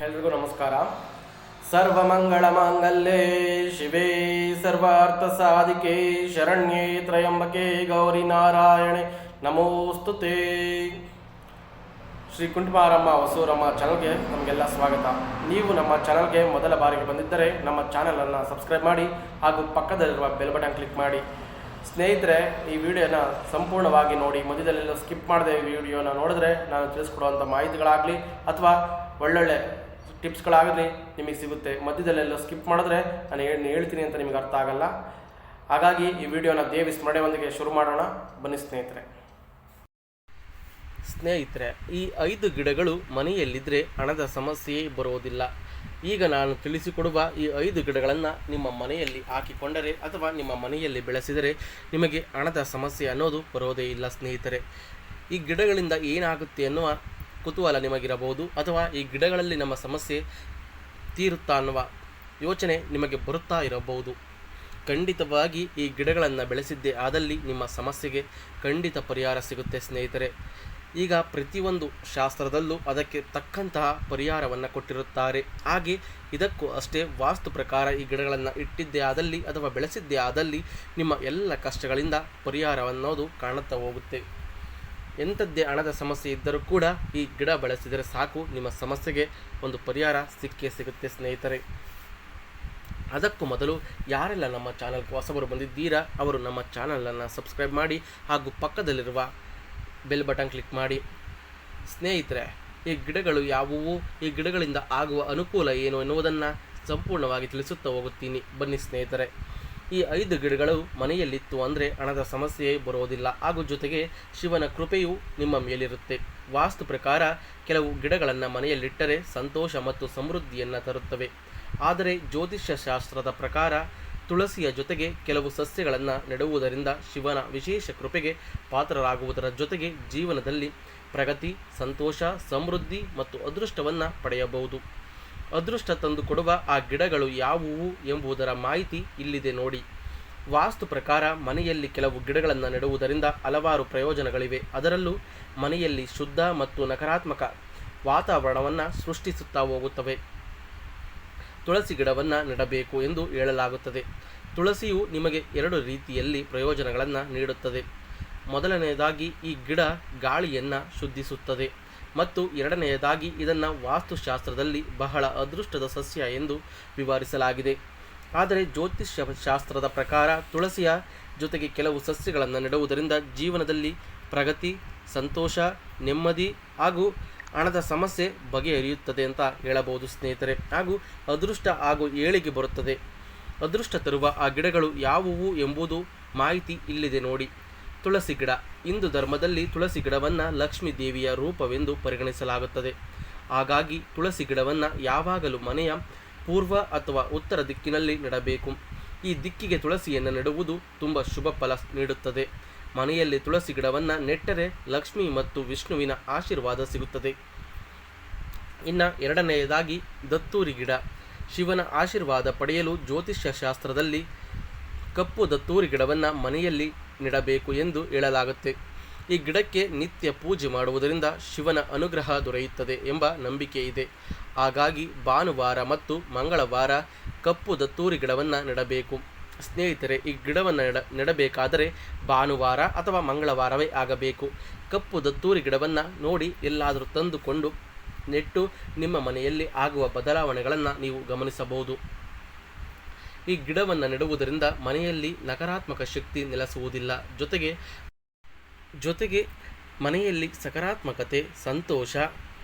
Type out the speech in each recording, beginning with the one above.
ಎಲ್ರಿಗೂ ನಮಸ್ಕಾರ. ಸರ್ವಮಂಗಳಮಾಂಗಲ್ಯೆ ಶಿವೆ ಸರ್ವಾರ್ಥ ಸಾಧಿಕೆ ಶರಣ್ಯೆ ತ್ರಯಂಬಕೆ ಗೌರಿ ನಾರಾಯಣೆ ನಮೋಸ್ತುತೆ. ಶ್ರೀ ಕುಂಟಮಾರಮ್ಮ ಹೊಸೂರಮ್ಮ ಚಾನಲ್ಗೆ ನಮಗೆಲ್ಲ ಸ್ವಾಗತ. ನೀವು ನಮ್ಮ ಚಾನಲ್ಗೆ ಮೊದಲ ಬಾರಿಗೆ ಬಂದಿದ್ದರೆ ನಮ್ಮ ಚಾನಲನ್ನು ಸಬ್ಸ್ಕ್ರೈಬ್ ಮಾಡಿ ಹಾಗೂ ಪಕ್ಕದಲ್ಲಿರುವ ಬೆಲ್ ಬಟನ್ ಕ್ಲಿಕ್ ಮಾಡಿ. ಸ್ನೇಹಿತರೆ, ಈ ವಿಡಿಯೋನ ಸಂಪೂರ್ಣವಾಗಿ ನೋಡಿ. ಮಧ್ಯದಲ್ಲೆಲ್ಲ ಸ್ಕಿಪ್ ಮಾಡದೆ ಈ ವಿಡಿಯೋನ ನೋಡಿದ್ರೆ ನಾನು ತಿಳಿಸ್ಕೊಡುವಂಥ ಮಾಹಿತಿಗಳಾಗಲಿ ಅಥವಾ ಒಳ್ಳೊಳ್ಳೆ ಟಿಪ್ಸ್ಗಳಾಗಲಿ ನಿಮಗೆ ಸಿಗುತ್ತೆ. ಮಧ್ಯದಲ್ಲೆಲ್ಲ ಸ್ಕಿಪ್ ಮಾಡಿದ್ರೆ ನಾನು ಹೇಳ್ತೀನಿ ಅಂತ ನಿಮಗೆ ಅರ್ಥ ಆಗಲ್ಲ. ಹಾಗಾಗಿ ಈ ವಿಡಿಯೋನ ದೇವಿ ಸ್ಮರಣೆಯೊಂದಿಗೆ ಶುರು ಮಾಡೋಣ. ಬನ್ನಿ ಸ್ನೇಹಿತರೆ, ಈ 5 ಗಿಡಗಳು ಮನೆಯಲ್ಲಿದ್ದರೆ ಹಣದ ಸಮಸ್ಯೆಯೇ ಬರುವುದಿಲ್ಲ. ಈಗ ನಾನು ತಿಳಿಸಿಕೊಡುವ ಈ 5 ಗಿಡಗಳನ್ನು ನಿಮ್ಮ ಮನೆಯಲ್ಲಿ ಹಾಕಿಕೊಂಡರೆ ಅಥವಾ ನಿಮ್ಮ ಮನೆಯಲ್ಲಿ ಬೆಳೆಸಿದರೆ ನಿಮಗೆ ಹಣದ ಸಮಸ್ಯೆ ಅನ್ನೋದು ಬರೋದೇ ಇಲ್ಲ. ಸ್ನೇಹಿತರೆ, ಈ ಗಿಡಗಳಿಂದ ಏನಾಗುತ್ತೆ ಅನ್ನುವ ಕುತೂಹಲ ನಿಮಗಿರಬಹುದು, ಅಥವಾ ಈ ಗಿಡಗಳಲ್ಲಿ ನಮ್ಮ ಸಮಸ್ಯೆ ತೀರುತ್ತಾ ಅನ್ನುವ ಯೋಚನೆ ನಿಮಗೆ ಬರುತ್ತಾ ಇರಬಹುದು. ಖಂಡಿತವಾಗಿ ಈ ಗಿಡಗಳನ್ನು ಬೆಳೆಸಿದ್ದೇ ಆದಲ್ಲಿ ನಿಮ್ಮ ಸಮಸ್ಯೆಗೆ ಖಂಡಿತ ಪರಿಹಾರ ಸಿಗುತ್ತೆ. ಸ್ನೇಹಿತರೆ, ಈಗ ಪ್ರತಿಯೊಂದು ಶಾಸ್ತ್ರದಲ್ಲೂ ಅದಕ್ಕೆ ತಕ್ಕಂತಹ ಪರಿಹಾರವನ್ನು ಕೊಟ್ಟಿರುತ್ತಾರೆ. ಹಾಗೆ ಇದಕ್ಕೂ ಅಷ್ಟೇ, ವಾಸ್ತು ಪ್ರಕಾರ ಈ ಗಿಡಗಳನ್ನು ಇಟ್ಟಿದ್ದೇ ಆದಲ್ಲಿ ಅಥವಾ ಬೆಳೆಸಿದ್ದೇ ಆದಲ್ಲಿ ನಿಮ್ಮ ಎಲ್ಲ ಕಷ್ಟಗಳಿಂದ ಪರಿಹಾರವನ್ನೋದು ಕಾಣುತ್ತಾ ಹೋಗುತ್ತೆ. ಎಂಥದ್ದೇ ಹಣದ ಸಮಸ್ಯೆ ಇದ್ದರೂ ಕೂಡ ಈ ಗಿಡ ಬೆಳೆಸಿದರೆ ಸಾಕು, ನಿಮ್ಮ ಸಮಸ್ಯೆಗೆ ಒಂದು ಪರಿಹಾರ ಸಿಕ್ಕೇ ಸಿಗುತ್ತೆ. ಸ್ನೇಹಿತರೆ, ಅದಕ್ಕೂ ಮೊದಲು ಯಾರೆಲ್ಲ ನಮ್ಮ ಚಾನಲ್ಗೆ ಹೊಸಬರು ಬಂದಿದ್ದೀರಾ ಅವರು ನಮ್ಮ ಚಾನಲನ್ನು ಸಬ್ಸ್ಕ್ರೈಬ್ ಮಾಡಿ ಹಾಗೂ ಪಕ್ಕದಲ್ಲಿರುವ ಬೆಲ್ ಬಟನ್ ಕ್ಲಿಕ್ ಮಾಡಿ. ಸ್ನೇಹಿತರೆ, ಈ ಗಿಡಗಳು ಯಾವುವು, ಈ ಗಿಡಗಳಿಂದ ಆಗುವ ಅನುಕೂಲ ಏನು ಎನ್ನುವುದನ್ನು ಸಂಪೂರ್ಣವಾಗಿ ತಿಳಿಸುತ್ತಾ ಹೋಗುತ್ತೀನಿ. ಬನ್ನಿ ಸ್ನೇಹಿತರೆ, ಈ 5 ಗಿಡಗಳು ಮನೆಯಲ್ಲಿತ್ತು ಅಂದರೆ ಹಣದ ಸಮಸ್ಯೆ ಬರುವುದಿಲ್ಲ, ಹಾಗೂ ಜೊತೆಗೆ ಶಿವನ ಕೃಪೆಯು ನಿಮ್ಮ ಮೇಲಿರುತ್ತೆ. ವಾಸ್ತು ಪ್ರಕಾರ ಕೆಲವು ಗಿಡಗಳನ್ನು ಮನೆಯಲ್ಲಿಟ್ಟರೆ ಸಂತೋಷ ಮತ್ತು ಸಮೃದ್ಧಿಯನ್ನು ತರುತ್ತವೆ. ಆದರೆ ಜ್ಯೋತಿಷ್ಯ ಶಾಸ್ತ್ರದ ಪ್ರಕಾರ ತುಳಸಿಯ ಜೊತೆಗೆ ಕೆಲವು ಸಸ್ಯಗಳನ್ನು ನೆಡುವುದರಿಂದ ಶಿವನ ವಿಶೇಷ ಕೃಪೆಗೆ ಪಾತ್ರರಾಗುವುದರ ಜೊತೆಗೆ ಜೀವನದಲ್ಲಿ ಪ್ರಗತಿ, ಸಂತೋಷ, ಸಮೃದ್ಧಿ ಮತ್ತು ಅದೃಷ್ಟವನ್ನು ಪಡೆಯಬಹುದು. ಅದೃಷ್ಟ ತಂದು ಕೊಡುವ ಆ ಗಿಡಗಳು ಯಾವುವು ಎಂಬುದರ ಮಾಹಿತಿ ಇಲ್ಲಿದೆ ನೋಡಿ. ವಾಸ್ತು ಪ್ರಕಾರ ಮನೆಯಲ್ಲಿ ಕೆಲವು ಗಿಡಗಳನ್ನು ನೆಡುವುದರಿಂದ ಹಲವಾರು ಪ್ರಯೋಜನಗಳಿವೆ. ಅದರಲ್ಲೂ ಮನೆಯಲ್ಲಿ ಶುದ್ಧ ಮತ್ತು ನಕಾರಾತ್ಮಕ ವಾತಾವರಣವನ್ನು ಸೃಷ್ಟಿಸುತ್ತಾ ಹೋಗುತ್ತವೆ. ತುಳಸಿ ಗಿಡವನ್ನು ನೆಡಬೇಕು ಎಂದು ಹೇಳಲಾಗುತ್ತದೆ. ತುಳಸಿಯು ನಿಮಗೆ 2 ರೀತಿಯಲ್ಲಿ ಪ್ರಯೋಜನಗಳನ್ನು ನೀಡುತ್ತದೆ. ಮೊದಲನೆಯದಾಗಿ ಈ ಗಿಡ ಗಾಳಿಯನ್ನು ಶುದ್ಧಿಸುತ್ತದೆ ಮತ್ತು ಎರಡನೆಯದಾಗಿ ಇದನ್ನು ವಾಸ್ತುಶಾಸ್ತ್ರದಲ್ಲಿ ಬಹಳ ಅದೃಷ್ಟದ ಸಸ್ಯ ಎಂದು ವಿವರಿಸಲಾಗಿದೆ. ಆದರೆ ಜ್ಯೋತಿಷ್ಯ ಶಾಸ್ತ್ರದ ಪ್ರಕಾರ ತುಳಸಿಯ ಜೊತೆಗೆ ಕೆಲವು ಸಸ್ಯಗಳನ್ನು ನೆಡುವುದರಿಂದ ಜೀವನದಲ್ಲಿ ಪ್ರಗತಿ, ಸಂತೋಷ, ನೆಮ್ಮದಿ ಹಾಗೂ ಹಣದ ಸಮಸ್ಯೆ ಬಗೆಹರಿಯುತ್ತದೆ ಅಂತ ಹೇಳಬಹುದು. ಸ್ನೇಹಿತರೆ, ಹಾಗೂ ಅದೃಷ್ಟ ಹಾಗೂ ಏಳಿಗೆ ಬರುತ್ತದೆ. ಅದೃಷ್ಟ ತರುವ ಆ ಗಿಡಗಳು ಯಾವುವು ಎಂಬುದು ಮಾಹಿತಿ ಇಲ್ಲಿದೆ ನೋಡಿ. ತುಳಸಿ ಗಿಡ. ಹಿಂದೂ ಧರ್ಮದಲ್ಲಿ ತುಳಸಿ ಗಿಡವನ್ನು ಲಕ್ಷ್ಮೀ ದೇವಿಯ ರೂಪವೆಂದು ಪರಿಗಣಿಸಲಾಗುತ್ತದೆ. ಹಾಗಾಗಿ ತುಳಸಿ ಗಿಡವನ್ನು ಯಾವಾಗಲೂ ಮನೆಯ ಪೂರ್ವ ಅಥವಾ ಉತ್ತರ ದಿಕ್ಕಿನಲ್ಲಿ ನೆಡಬೇಕು. ಈ ದಿಕ್ಕಿಗೆ ತುಳಸಿಯನ್ನು ನೆಡುವುದು ತುಂಬ ಶುಭ ಫಲ ನೀಡುತ್ತದೆ. ಮನೆಯಲ್ಲಿ ತುಳಸಿ ಗಿಡವನ್ನು ನೆಟ್ಟರೆ ಲಕ್ಷ್ಮಿ ಮತ್ತು ವಿಷ್ಣುವಿನ ಆಶೀರ್ವಾದ ಸಿಗುತ್ತದೆ. ಇನ್ನು ಎರಡನೆಯದಾಗಿ ದತ್ತೂರಿ ಗಿಡ. ಶಿವನ ಆಶೀರ್ವಾದ ಪಡೆಯಲು ಜ್ಯೋತಿಷ್ಯ ಶಾಸ್ತ್ರದಲ್ಲಿ ಕಪ್ಪು ದತ್ತೂರಿ ಗಿಡವನ್ನು ಮನೆಯಲ್ಲಿ ನೆಡಬೇಕು ಎಂದು ಹೇಳಲಾಗುತ್ತೆ. ಈ ಗಿಡಕ್ಕೆ ನಿತ್ಯ ಪೂಜೆ ಮಾಡುವುದರಿಂದ ಶಿವನ ಅನುಗ್ರಹ ದೊರೆಯುತ್ತದೆ ಎಂಬ ನಂಬಿಕೆ ಇದೆ. ಹಾಗಾಗಿ ಭಾನುವಾರ ಮತ್ತು ಮಂಗಳವಾರ ಕಪ್ಪು ದತ್ತೂರಿ ಗಿಡವನ್ನು ನೆಡಬೇಕು. ಸ್ನೇಹಿತರೆ, ಈ ಗಿಡವನ್ನು ನೆಡಬೇಕಾದರೆ ಭಾನುವಾರ ಅಥವಾ ಮಂಗಳವಾರವೇ ಆಗಬೇಕು. ಕಪ್ಪು ದತ್ತೂರಿ ಗಿಡವನ್ನು ನೋಡಿ ಎಲ್ಲಾದರೂ ತಂದುಕೊಂಡು ನೆಟ್ಟು ನಿಮ್ಮ ಮನೆಯಲ್ಲಿ ಆಗುವ ಬದಲಾವಣೆಗಳನ್ನು ನೀವು ಗಮನಿಸಬಹುದು. ಈ ಗಿಡವನ್ನು ನೆಡುವುದರಿಂದ ಮನೆಯಲ್ಲಿ ನಕಾರಾತ್ಮಕ ಶಕ್ತಿ ನೆಲೆಸುವುದಿಲ್ಲ. ಜೊತೆಗೆ ಮನೆಯಲ್ಲಿ ಸಕಾರಾತ್ಮಕತೆ, ಸಂತೋಷ,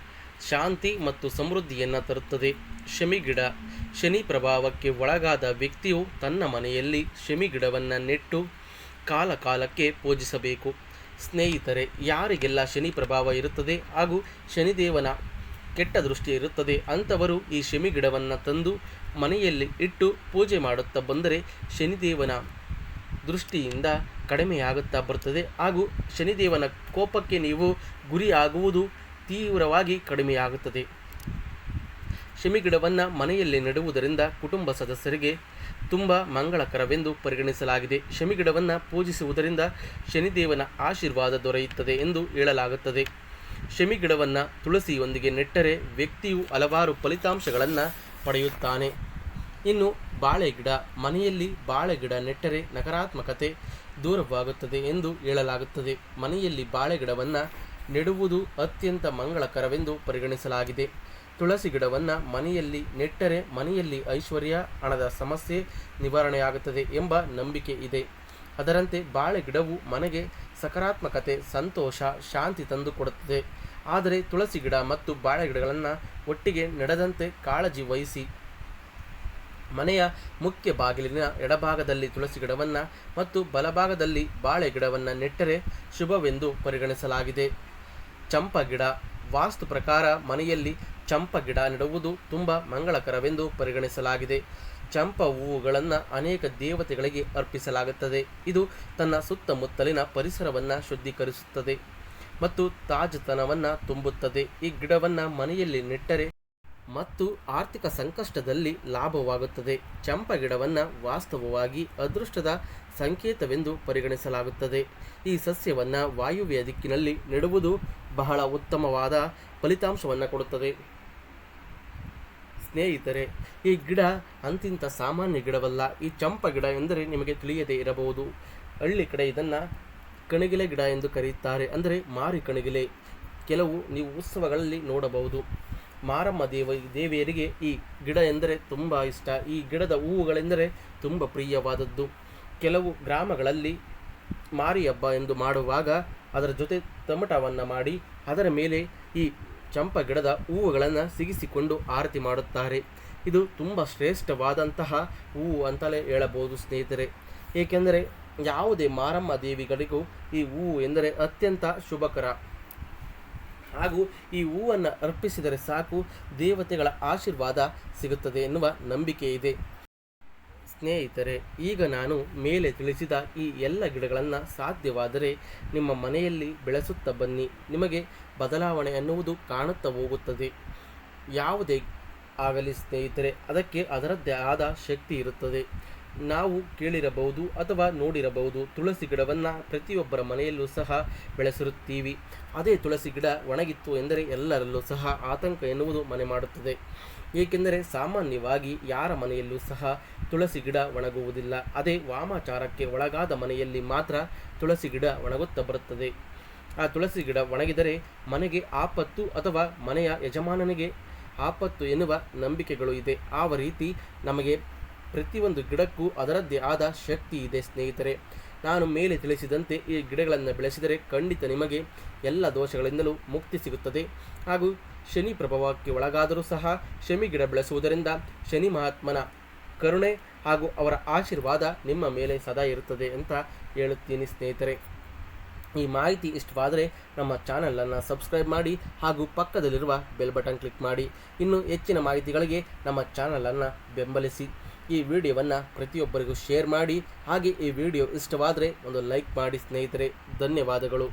ಶಾಂತಿ ಮತ್ತು ಸಮೃದ್ಧಿಯನ್ನು ತರುತ್ತದೆ. ಶಮಿ ಗಿಡ. ಶನಿ ಪ್ರಭಾವಕ್ಕೆ ಒಳಗಾದ ವ್ಯಕ್ತಿಯು ತನ್ನ ಮನೆಯಲ್ಲಿ ಶಮಿ ಗಿಡವನ್ನು ನೆಟ್ಟು ಕಾಲಕ್ಕೆ ಪೂಜಿಸಬೇಕು. ಸ್ನೇಹಿತರೆ, ಯಾರಿಗೆಲ್ಲ ಶನಿ ಪ್ರಭಾವ ಇರುತ್ತದೆ ಹಾಗೂ ಶನಿದೇವನ ಕೆಟ್ಟ ದೃಷ್ಟಿ ಇರುತ್ತದೆ ಅಂಥವರು ಈ ಶಮಿ ಗಿಡವನ್ನು ತಂದು ಮನೆಯಲ್ಲಿ ಇಟ್ಟು ಪೂಜೆ ಮಾಡುತ್ತಾ ಬಂದರೆ ಶನಿದೇವನ ದೃಷ್ಟಿಯಿಂದ ಕಡಿಮೆಯಾಗುತ್ತಾ ಬರುತ್ತದೆ, ಹಾಗೂ ಶನಿದೇವನ ಕೋಪಕ್ಕೆ ನೀವು ಗುರಿಯಾಗುವುದು ತೀವ್ರವಾಗಿ ಕಡಿಮೆಯಾಗುತ್ತದೆ. ಶಮಿ ಗಿಡವನ್ನು ಮನೆಯಲ್ಲಿ ನೆಡುವುದರಿಂದ ಕುಟುಂಬ ಸದಸ್ಯರಿಗೆ ತುಂಬ ಮಂಗಳಕರವೆಂದು ಪರಿಗಣಿಸಲಾಗಿದೆ. ಶಮಿ ಗಿಡವನ್ನು ಪೂಜಿಸುವುದರಿಂದ ಶನಿದೇವನ ಆಶೀರ್ವಾದ ದೊರೆಯುತ್ತದೆ ಎಂದು ಹೇಳಲಾಗುತ್ತದೆ. ಶಮಿ ಗಿಡವನ್ನು ತುಳಸಿಯೊಂದಿಗೆ ನೆಟ್ಟರೆ ವ್ಯಕ್ತಿಯು ಹಲವಾರು ಫಲಿತಾಂಶಗಳನ್ನು ಪಡೆಯುತ್ತಾನೆ. ಇನ್ನು ಬಾಳೆ ಗಿಡ, ಮನೆಯಲ್ಲಿ ಬಾಳೆ ಗಿಡ ನೆಟ್ಟರೆ ನಕಾರಾತ್ಮಕತೆ ದೂರವಾಗುತ್ತದೆ ಎಂದು ಹೇಳಲಾಗುತ್ತದೆ. ಮನೆಯಲ್ಲಿ ಬಾಳೆ ಗಿಡವನ್ನು ನೆಡುವುದು ಅತ್ಯಂತ ಮಂಗಳಕರವೆಂದು ಪರಿಗಣಿಸಲಾಗಿದೆ. ತುಳಸಿ ಗಿಡವನ್ನು ಮನೆಯಲ್ಲಿ ನೆಟ್ಟರೆ ಮನೆಯಲ್ಲಿ ಐಶ್ವರ್ಯ, ಹಣದ ಸಮಸ್ಯೆ ನಿವಾರಣೆಯಾಗುತ್ತದೆ ಎಂಬ ನಂಬಿಕೆ ಇದೆ. ಅದರಂತೆ ಬಾಳೆ ಗಿಡವು ಮನೆಗೆ ಸಕಾರಾತ್ಮಕತೆ, ಸಂತೋಷ, ಶಾಂತಿ ತಂದುಕೊಡುತ್ತದೆ. ಆದರೆ ತುಳಸಿ ಗಿಡ ಮತ್ತು ಬಾಳೆ ಗಿಡಗಳನ್ನು ಒಟ್ಟಿಗೆ ನೆಡದಂತೆ ಕಾಳಜಿ ವಹಿಸಿ. ಮನೆಯ ಮುಖ್ಯ ಬಾಗಿಲಿನ ಎಡಭಾಗದಲ್ಲಿ ತುಳಸಿ ಗಿಡವನ್ನು ಮತ್ತು ಬಲಭಾಗದಲ್ಲಿ ಬಾಳೆ ಗಿಡವನ್ನು ನೆಟ್ಟರೆ ಶುಭವೆಂದು ಪರಿಗಣಿಸಲಾಗಿದೆ. ಚಂಪ ಗಿಡ, ವಾಸ್ತು ಪ್ರಕಾರ ಮನೆಯಲ್ಲಿ ಚಂಪ ಗಿಡ ನೆಡುವುದು ತುಂಬ ಮಂಗಳಕರವೆಂದು ಪರಿಗಣಿಸಲಾಗಿದೆ. ಚಂಪ ಹೂವುಗಳನ್ನು ಅನೇಕ ದೇವತೆಗಳಿಗೆ ಅರ್ಪಿಸಲಾಗುತ್ತದೆ. ಇದು ತನ್ನ ಸುತ್ತಮುತ್ತಲಿನ ಪರಿಸರವನ್ನು ಶುದ್ಧೀಕರಿಸುತ್ತದೆ ಮತ್ತು ತಾಜತನವನ್ನು ತುಂಬುತ್ತದೆ. ಈ ಗಿಡವನ್ನು ಮನೆಯಲ್ಲಿ ನೆಟ್ಟರೆ ಮತ್ತು ಆರ್ಥಿಕ ಸಂಕಷ್ಟದಲ್ಲಿ ಲಾಭವಾಗುತ್ತದೆ. ಚಂಪ ಗಿಡವನ್ನು ವಾಸ್ತವವಾಗಿ ಅದೃಷ್ಟದ ಸಂಕೇತವೆಂದು ಪರಿಗಣಿಸಲಾಗುತ್ತದೆ. ಈ ಸಸ್ಯವನ್ನು ವಾಯುವ್ಯ ದಿಕ್ಕಿನಲ್ಲಿ ನೆಡುವುದು ಬಹಳ ಉತ್ತಮವಾದ ಫಲಿತಾಂಶವನ್ನು ಕೊಡುತ್ತದೆ. ಸ್ನೇಹಿತರೆ, ಈ ಗಿಡ ಅಂತಿಂತ ಸಾಮಾನ್ಯ ಗಿಡವಲ್ಲ. ಈ ಚಂಪ ಗಿಡ ಎಂದರೆ ನಿಮಗೆ ತಿಳಿಯದೇ ಇರಬಹುದು. ಹಳ್ಳಿ ಕಡೆ ಇದನ್ನು ಕಣಗಿಲೆ ಗಿಡ ಎಂದು ಕರೆಯುತ್ತಾರೆ, ಅಂದರೆ ಮಾರಿ ಕಣಗಿಲೆ. ಕೆಲವು ನೀವು ಉತ್ಸವಗಳಲ್ಲಿ ನೋಡಬಹುದು. ಮಾರಮ್ಮ ದೇವಿಯರಿಗೆ ಈ ಗಿಡ ಎಂದರೆ ತುಂಬ ಇಷ್ಟ. ಈ ಗಿಡದ ಹೂವುಗಳೆಂದರೆ ತುಂಬ ಪ್ರಿಯವಾದದ್ದು. ಕೆಲವು ಗ್ರಾಮಗಳಲ್ಲಿ ಮಾರಿ ಹಬ್ಬ ಎಂದು ಮಾಡುವಾಗ ಅದರ ಜೊತೆ ತಮಟವನ್ನು ಮಾಡಿ ಅದರ ಮೇಲೆ ಈ ಚಂಪ ಗಿಡದ ಹೂವುಗಳನ್ನು ಸಿಗಿಸಿಕೊಂಡು ಆರತಿ ಮಾಡುತ್ತಾರೆ. ಇದು ತುಂಬ ಶ್ರೇಷ್ಠವಾದಂತಹ ಹೂವು ಅಂತಲೇ ಹೇಳಬಹುದು ಸ್ನೇಹಿತರೆ. ಏಕೆಂದರೆ ಯಾವುದೇ ಮಾರಮ್ಮ ದೇವಿಗಳಿಗೂ ಈ ಹೂವು ಎಂದರೆ ಅತ್ಯಂತ ಶುಭಕರ. ಹಾಗೂ ಈ ಹೂವನ್ನು ಅರ್ಪಿಸಿದರೆ ಸಾಕು, ದೇವತೆಗಳ ಆಶೀರ್ವಾದ ಸಿಗುತ್ತದೆ ಎನ್ನುವ ನಂಬಿಕೆ ಇದೆ. ಸ್ನೇಹಿತರೆ, ಈಗ ನಾನು ಮೇಲೆ ತಿಳಿಸಿದ ಈ ಎಲ್ಲ ಗಿಡಗಳನ್ನು ಸಾಧ್ಯವಾದರೆ ನಿಮ್ಮ ಮನೆಯಲ್ಲಿ ಬೆಳೆಸುತ್ತಾ ಬನ್ನಿ. ನಿಮಗೆ ಬದಲಾವಣೆ ಅನ್ನುವುದು ಕಾಣುತ್ತಾ ಹೋಗುತ್ತದೆ. ಯಾವುದೇ ಆಗಲಿ ಸ್ನೇಹಿತರೆ, ಅದಕ್ಕೆ ಅದರದ್ದೇ ಆದ ಶಕ್ತಿ ಇರುತ್ತದೆ. ನಾವು ಕೇಳಿರಬಹುದು ಅಥವಾ ನೋಡಿರಬಹುದು, ತುಳಸಿ ಗಿಡವನ್ನು ಪ್ರತಿಯೊಬ್ಬರ ಮನೆಯಲ್ಲೂ ಸಹ ಬೆಳೆಸಿರುತ್ತೀವಿ. ಅದೇ ತುಳಸಿ ಗಿಡ ಒಣಗಿತ್ತು ಎಂದರೆ ಎಲ್ಲರಲ್ಲೂ ಸಹ ಆತಂಕ ಎನ್ನುವುದು ಮನೆ ಮಾಡುತ್ತದೆ. ಏಕೆಂದರೆ ಸಾಮಾನ್ಯವಾಗಿ ಯಾರ ಮನೆಯಲ್ಲೂ ಸಹ ತುಳಸಿ ಗಿಡ ಒಣಗುವುದಿಲ್ಲ. ಅದೇ ವಾಮಾಚಾರಕ್ಕೆ ಒಳಗಾದ ಮನೆಯಲ್ಲಿ ಮಾತ್ರ ತುಳಸಿ ಗಿಡ ಒಣಗುತ್ತಾ ಬರುತ್ತದೆ. ಆ ತುಳಸಿ ಗಿಡ ಒಣಗಿದರೆ ಮನೆಗೆ ಆಪತ್ತು ಅಥವಾ ಮನೆಯ ಯಜಮಾನನಿಗೆ ಆಪತ್ತು ಎನ್ನುವ ನಂಬಿಕೆಗಳು ಇದೆ. ಆ ರೀತಿ ನಮಗೆ ಪ್ರತಿಯೊಂದು ಗಿಡಕ್ಕೂ ಅದರದ್ದೇ ಆದ ಶಕ್ತಿ ಇದೆ ಸ್ನೇಹಿತರೆ. ನಾನು ಮೇಲೆ ತಿಳಿಸಿದಂತೆ ಈ ಗಿಡಗಳನ್ನು ಬೆಳೆಸಿದರೆ ಖಂಡಿತ ನಿಮಗೆ ಎಲ್ಲ ದೋಷಗಳಿಂದಲೂ ಮುಕ್ತಿ ಸಿಗುತ್ತದೆ. ಹಾಗೂ ಶನಿ ಪ್ರಭಾವಕ್ಕೆ ಒಳಗಾದರೂ ಸಹ ಶಮಿ ಗಿಡ ಬೆಳೆಸುವುದರಿಂದ ಶನಿ ಮಹಾತ್ಮನ ಕರುಣೆ ಹಾಗೂ ಅವರ ಆಶೀರ್ವಾದ ನಿಮ್ಮ ಮೇಲೆ ಸದಾ ಇರುತ್ತದೆ ಅಂತ ಹೇಳುತ್ತೀನಿ ಸ್ನೇಹಿತರೆ. ಈ ಮಾಹಿತಿ ಇಷ್ಟವಾದರೆ ನಮ್ಮ ಚಾನಲನ್ನು ಸಬ್ಸ್ಕ್ರೈಬ್ ಮಾಡಿ ಹಾಗೂ ಪಕ್ಕದಲ್ಲಿರುವ ಬೆಲ್ ಬಟನ್ ಕ್ಲಿಕ್ ಮಾಡಿ. ಇನ್ನೂ ಹೆಚ್ಚಿನ ಮಾಹಿತಿಗಳಿಗೆ ನಮ್ಮ ಚಾನಲನ್ನು ಬೆಂಬಲಿಸಿ. ಈ ವಿಡಿಯೋವನ್ನು ಪ್ರತಿಯೊಬ್ಬರಿಗೂ ಶೇರ್ ಮಾಡಿ. ಹಾಗೆ ಈ ವಿಡಿಯೋ ಇಷ್ಟವಾದರೆ ಒಂದು ಲೈಕ್ ಮಾಡಿ ಸ್ನೇಹಿತರೆ. ಧನ್ಯವಾದಗಳು.